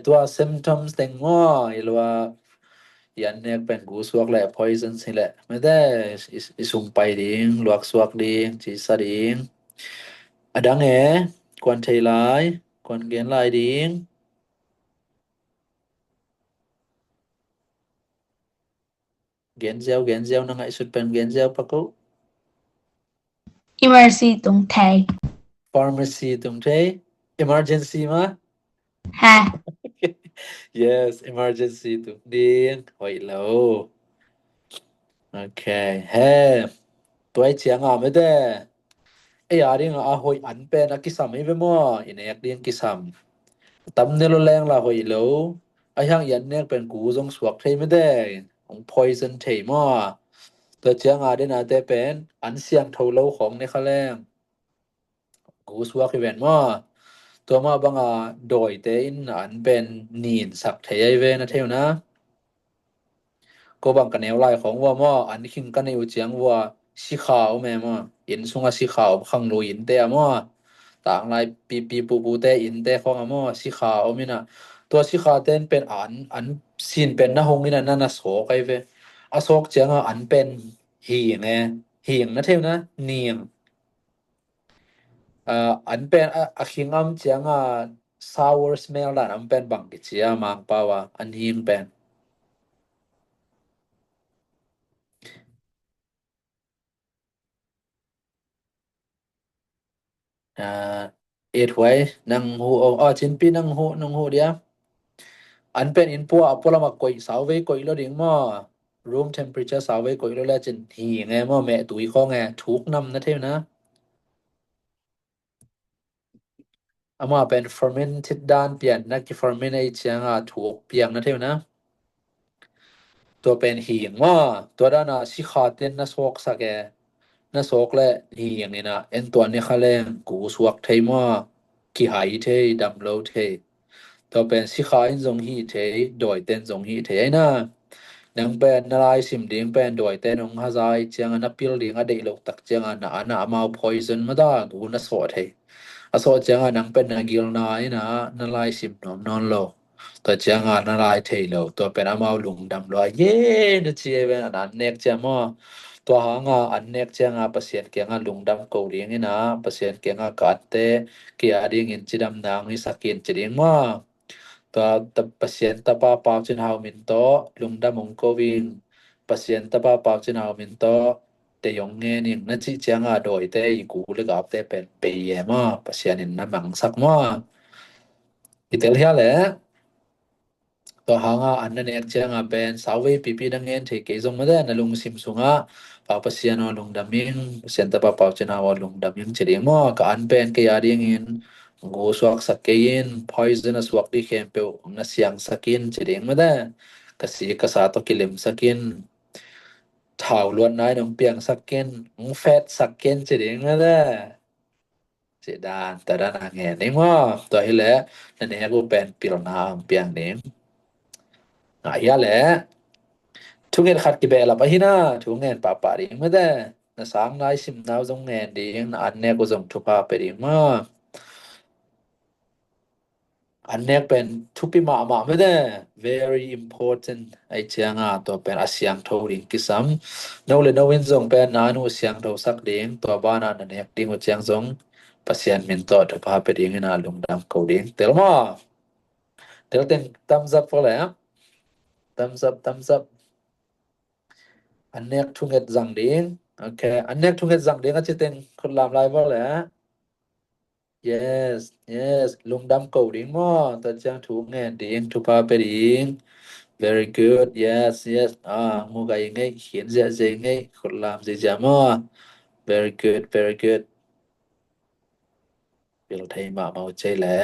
ตัว symptoms แต่งงออีลว่ายันเนกเป็นกูสวกแหละ poison สิแหละไม่ได้สุงไปดิงลวกสวกดิงจีสะดิงดังกวนเทลายกวนเกียนลายดิงเกียนเจียวนังไอสุดเป็นเกียนเจียวปะกู emergency ตรงไทย pharmacy ตรงเท emergency มา ฮะ Yes emergency ตรงดิงหอยโลOkayตัวไอเจียงไม่ได้อาริงหอยอันเป็นกิสามไม่เป็นมั้วอินเอกเรียนกิสามตำเนลแรงละหอยโลยังยันเนกเป็นกูจงสวกไทยไม่ได้ของ poison ไทยมั้วตัวเจียงได้นะแต่เป็นอันเสียงเท่าโลของในคะแรงกูสวกอีเวนมั้วตัวมาบังโดยเตอินอันเป็นนีนสักไทยไอเวนะเท่านะก็บังกันแนวลายของว่ามั้วอันคิงกันในอุเจียงว่าสีขาวแม่มั้วอินสุงสีขาวข้างโลอินเตะมั้วต่างลายปีปูเตอินเตะของมั้วสีขาวมินะตัวสีขาวเต้นเป็นอันซีนเป็นนะหงนี่นั่นน่ะโสกไอ้เวโสกเจียงอันเป็นหีงหีงนะเท่านะเนียงอันเป็นคิงเจียงsour smell ล่ะอันเป็นบังกิเจียมังปาวะอันหีงเป็นเอ็ดไว้นังหูจินปีนังหูเดียอันเป็นอินปัวละมากอยสาวเวกอยแล้วดิงม้อ room temperature สาวเวกอยแล้วจินหีไงม้อแม่ตุยข้อไงถูกนำนะเท่านะมาเป็น fermented ด้านเปลี่ยนนักที่ ferment ไอ้เจียงถูกเปลี่ยนนะเท่านะตัวเป็นหีงม้อตัวด้านสิขาดเต้นนะสวกสักนะสวกและหีงนี่นะเอ็นตัวนี้ค่ะแรงกูสวกไทยม้อกี่หายเทดำโลเทตัวเป็นสิขาอินจงฮีเทโดยเต้นจงฮีเทนะ nang pen nalai sim ding pen doi te nong hazai chiang na pil ding a dei lo tak chiang na ana amau poison ma da du na so the a so chiang nang pen na gil na ina nalai sim nom non lo to chiang nalai thei lo to pen amau lung dam lo ye na chi ven an nek cha mo to hanga an nek chiang pasien ke nga lung dam ko ding ina pasien ke nga ka te ke a ding in chidam nang ni sakin chiding ma ta pasien ta pa pa chin hau min to lungda mong ko win pasien ta pa pa chin hau min to te yong nge ni na chi chiang doi te i ku le gap te pen pe ye ma pasien in na mang sak ma itel hia le to hanga an na nek chiang pen sawe pp dang ngen the ke jong ma da na lung sim sunga pa pasien o lung da ming pasien ta pa pa chin hau lung da ming chiri ma ka an pen ke ya ding in go swak sakein poisonous wak di kempe na siang sakin chiding ma da kasi kasa to kilim sakin thau luan nai nong piang sakin fat sakin chiding ma da chidan tadan angen ni mo to ile na ne go pen pil na piang ning ya le thungen khat ki bela pa hina thungen pa pa ring ma da na sang nai sim naw jong ngen ding na an ne go jong thu pa pe ring ma an nek pen thupi ma ma me de very important ai chianga to pen asyang thoring kisam no le no win jong pen na nu syang tho sak ding to ba na na nek ding o chiang jong pasien min to to pa pe ding na lung dam ko ding telma tel ten thumbs up for la thumbs up an nek thunget jang ding okay an nek thunget jang ding a chiten khun lam lai ba la yes lung dam ko ding mo ta chang thu ngen ding thu pa pe ding very good yes mu ga ngai khian ja je ngai khut lam je ja mo very good bil thai ma mau chai la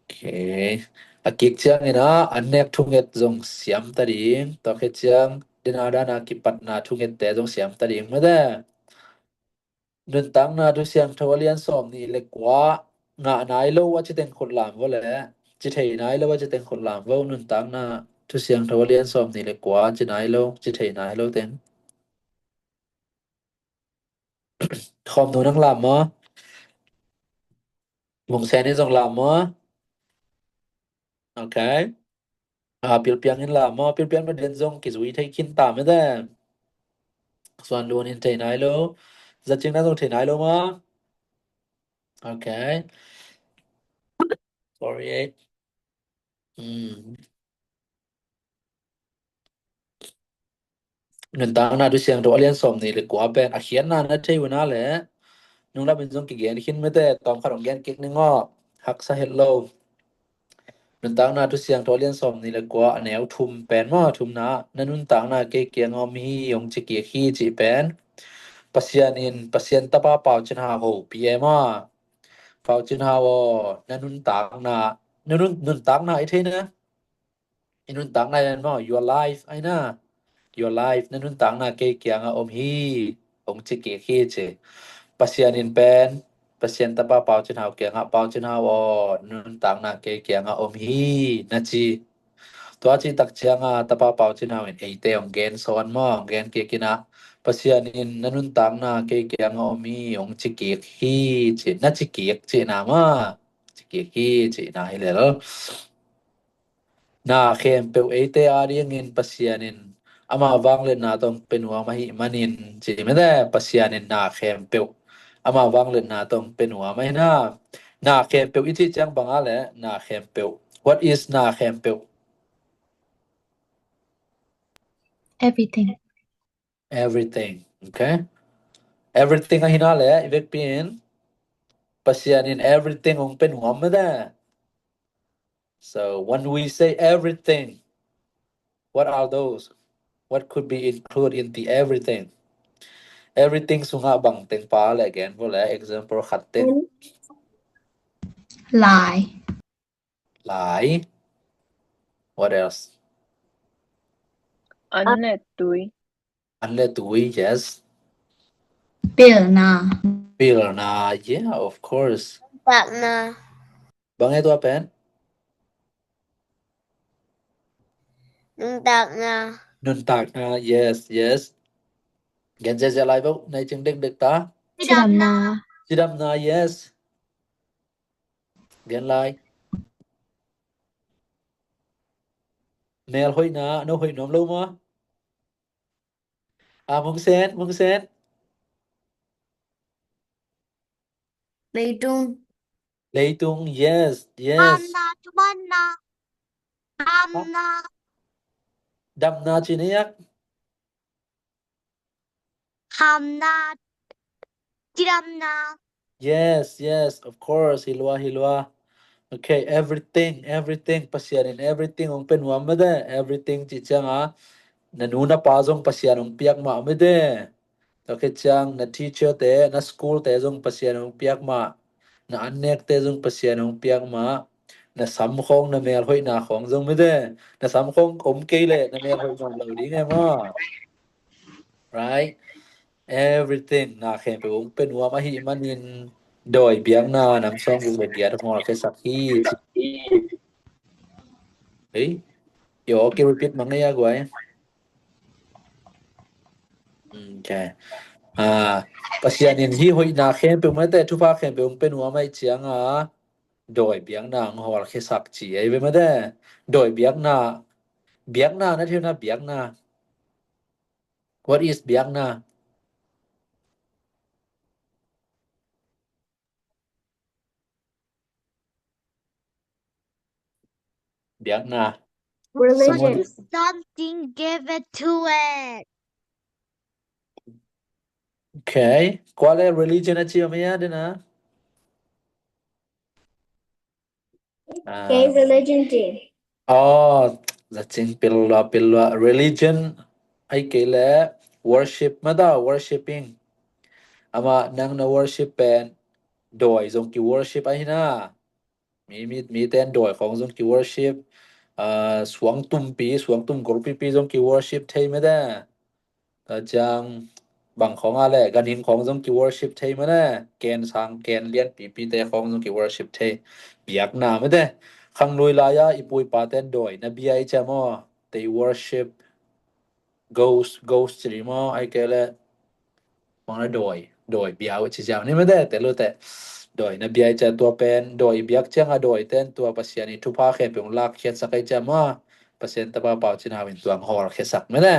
okay akik chiang ina anek thunget jong siam ta ding to khe chiang dina dana ki patna thunget te jong siam ta ding ma da nun tang na du siang thawalian som ni le kwa nga nai lo wa chiten khut lam wo le chi thei nai lo wa chiten khut lam wo nun tang na tu siang thawalian som ni le kwa chi nai lo chi thei nai lo ten khom nu nang lam mo mong sen ni jong lam mo okay pil piang in lam mo pil piang ma den jong ki zui thai kin ta me da swan luan in thei nai lo za ching na jong thei nai lo mo okay sorry nun tang na du siang thawalian som ni le kwa pen a khian na na thei wana le nung la bin jong ki gen khin me te tom kharong gen kik ni ngo hak sa hello nun tang na tu siang tholian som ni le kwa aneu thum pen ma thum na nanun tang na ke kiang om hi yong chi ki khi chi pen pasien ta pa pau chen ha ho pm ma pau chen ha wo nanun tang na I the na nanun tang na ma your life ai na your life nanun tang na ke kiang om hi ong chi ki khi che pasien pen pasien ta pa pau chen ha kiang pau chen ha wo nanun tang na ke kiang om hi na chiตัวที่ตักเชียงตะปาเปาจินาเห็นไอเตองเกนสอนมอเกนเกกินะปะเสียนินนันุนตังนาเกเกียงอมีองจิเกกฮีจินะจิเกกจินามาจิเกกฮีจินาให้แล้วนาเขมเปวไอเตอารีงินปะเสียนินอามาวังเล่นนาต้องเป็นหัวมหิมานินจิไม่ได้ปะเสียนินนาเขมเปวอามาวังเล่นนาต้องเป็นหัวไม่นาเขมเปวอิทิจังบังอาแหละนาเขมเปว what is นาเขมเปวeverything okay everything ahina le ivek pin pasian in everything ong pen ngom da so when we say everything what are those what could be included in the everything sunga bang teng pa le again bola example khatte lie what else anle tui yes bill na yeah of course Bak na bang e to pen Nung tạc na. Nun tak na yes yes เขียนจะอะไรบ่ในจึงเด็กๆตา Chị đầm na. จิดำนา yes เขียนลายแนวห้อยนาโนห้อยนอมรู้มั้ยมงเซนLê Trung. เลยตุง yes yes Na chuban na. Na. ดำนาจิเนียก Ham na. Chiram na. yes yes of course hilwa okay everything pasyan in everything ong penwa made everything chi changa nanuna pa jong pasyan ong piak ma mede okay chang na teacher te na school te jong pasyan ong piak ma na anek te jong pasyan ong piak ma na samkhong na mel hoi na khong jong mede na samkhong om ke le na mel hoi jong lo ding ma right everything na khem pe ong penwa ma hi manin doi biang na nam song bu be dia thong ke sakhi hey yo okay repeat mang ya goi okay pasyanin hi hoi na khem pe ma te thu pha khem pe ong penwa mai chiang doi biang na ngol ke sak chi ai be ma de doi biang na na thiu na biang na what is biang na biang na Religion. Something give it to it. okay qual è religion chi ma ya de na Okay, religion din. the thing pilwa religion ai ke le worship ma da worshiping ama nang na worship pen doi jong ki worship ai na mi ten doi khong jong ki worship suang tum gol pi jong ki worship thei ma da ta jang bang khong a le ganin khong jong ki worship thei ma da ken sang ken lian pi te khong jong ki worship thei biak na ma da khang loi la ya ipui pa ten doi na bi ai cha mo they worship ghost tri mo ai ke le mong na doi biao chi jang ni ma da te lo te doi na bi ai cha tua pen doi biak chang a doi ten tua pasiani thu pha khe peng lak khet sakai cha ma pasien ta pa pau chin ha win tuang hor khe sak ma na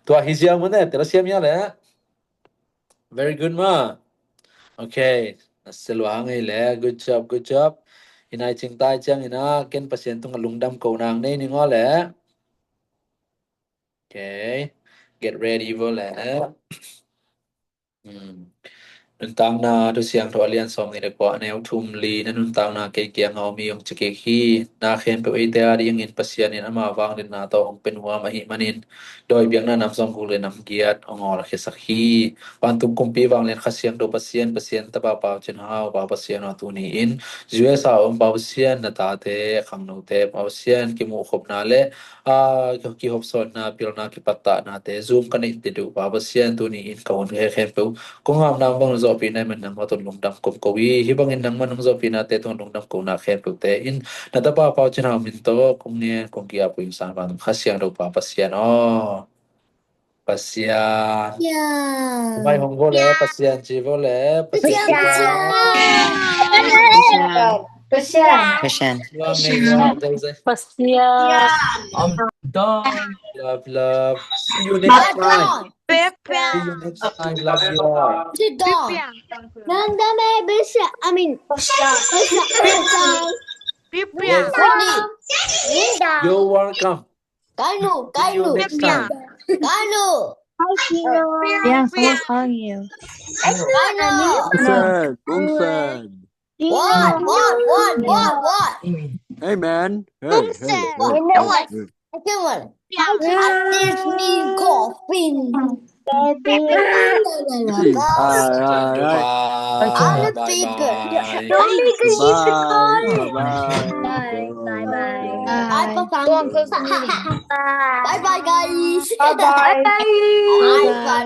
tua hi jiang ma na te lo siam ya le very good ma okay selwa ngai le good job inai ching tai chang ina ken pasien tung lungdam ko nang nei ni ngo le okay get ready vo le nun tang na tu siang tho alian som ni de ko aneu thum li nun tang na ke kiang au mi ong chike khi na khen pe ite ari yang in pasian in ama wang din na to ong pen wa ma hi manin doi biang na nam som ku le nam giat ong ol khe sakhi pan tum kum pi wang len khasiang do pasien ta ba pa chen hao ba pasien na tu ni in jue sa ong ba pasien na ta te khang no te ba pasien ki mu khop na le ki hop son na pil na ki patta na te zoom kan in te du ba pasien tu ni in kaun khe khe pe kung am nam bang zo pi na man nang matun lung dam kom ko wi hi bang in nang man zo pi na te ton lung dam ko na khe pe te in na ta pa pa chen ha min to kung ne kung ki apu insan ba khasiang do pa pasien pasian mai hong go le pasian chi vo le pasian Pasyan. Love see you next time love you all Nanda me bisa. I mean. you're welcome Kanu. see you next time Kanu. Yeah, someone's calling you. Bungsan. What? Hey man. Hey. Come on. I need me coffin. Baby. Bye. Don't make us use the car. Bye. Bye, guys. Bye-bye. Bye.